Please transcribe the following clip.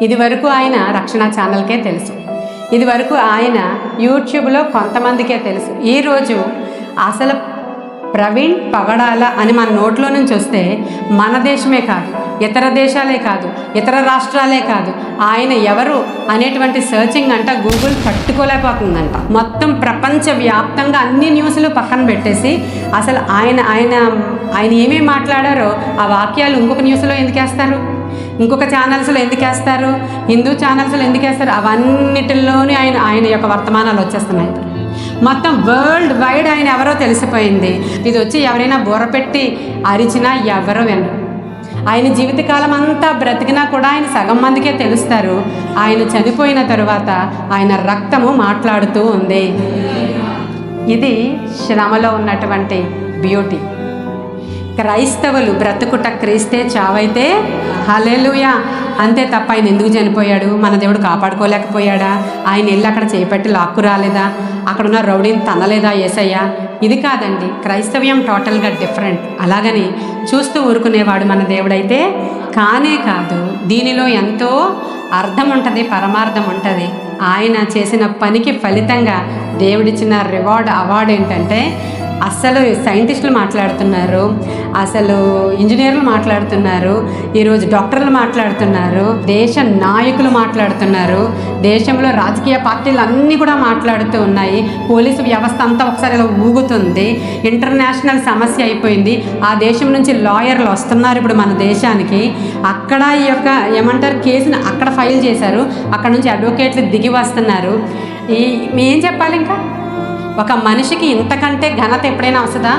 ఇదివరకు ఆయన రక్షణ ఛానల్కే తెలుసు, ఇదివరకు ఆయన యూట్యూబ్లో కొంతమందికే తెలుసు. ఈరోజు అసలు ప్రవీణ్ పగడాల అని మన నోట్లో నుంచి వస్తే మన దేశమే కాదు, ఇతర దేశాలే కాదు, ఇతర రాష్ట్రాలే కాదు, ఆయన ఎవరు అనేటువంటి సర్చింగ్ అంట గూగుల్ పట్టుకోలేకపోతుందంట. మొత్తం ప్రపంచవ్యాప్తంగా అన్ని న్యూస్లు పక్కన పెట్టేసి అసలు ఆయన ఏమేమి మాట్లాడారో ఆ వాక్యాలు ఇంకొక న్యూస్లో ఎందుకు వేస్తారు, ఇంకొక ఛానల్స్లో ఎందుకు వేస్తారు, హిందూ ఛానల్స్లో ఎందుకు వేస్తారు, అవన్నిటిల్లోనే ఆయన యొక్క వర్తమానాలు వచ్చేస్తున్నాయి. మొత్తం వరల్డ్ వైడ్ ఆయన ఎవరో తెలిసిపోయింది. ఇది వచ్చి ఎవరైనా బుర్ర పెట్టి అరిచినా ఎవరో వినరు. ఆయన జీవితకాలం అంతా బ్రతికినా కూడా ఆయన సగం మందికే తెలుస్తారు. ఆయన చనిపోయిన తరువాత ఆయన రక్తము మాట్లాడుతూ ఉంది. ఇది శ్రమలో ఉన్నటువంటి బ్యూటీ. క్రైస్తవులు బ్రతుకుట క్రీస్తే చావైతే హల్లెలూయా అంతే తప్ప ఆయన ఎందుకు చనిపోయాడు, మన దేవుడు కాపాడుకోలేకపోయాడా, ఆయన వెళ్ళి అక్కడ చేపట్టి లాక్కు రాలేదా, అక్కడ ఉన్న రౌడీని తనలేదా యేసయ్య, ఇది కాదండి. క్రైస్తవ్యం టోటల్గా డిఫరెంట్. అలాగని చూస్తూ ఊరుకునేవాడు మన దేవుడైతే కానే కాదు. దీనిలో ఎంతో అర్థం ఉంటుంది, పరమార్థం ఉంటుంది. ఆయన చేసిన పనికి ఫలితంగా దేవుడిచ్చిన అవార్డు ఏంటంటే అసలు సైంటిస్టులు మాట్లాడుతున్నారు, అసలు ఇంజనీర్లు మాట్లాడుతున్నారు, ఈరోజు డాక్టర్లు మాట్లాడుతున్నారు, దేశ నాయకులు మాట్లాడుతున్నారు, దేశంలో రాజకీయ పార్టీలు అన్నీ కూడా మాట్లాడుతూ ఉన్నాయి. పోలీసు వ్యవస్థ అంతా ఒకసారి ఇలా ఊగుతుంది. ఇంటర్నేషనల్ సమస్య అయిపోయింది. ఆ దేశం నుంచి లాయర్లు వస్తున్నారు ఇప్పుడు మన దేశానికి. అక్కడ ఈ యొక్క ఏమంటారు కేసుని అక్కడ ఫైల్ చేశారు, అక్కడ నుంచి అడ్వకేట్లు దిగి వస్తున్నారు. ఏం చెప్పాలి ఇంకా? ఒక మనిషికి ఇంతకంటే ఘనత ఎప్పుడైనా వస్తుందా?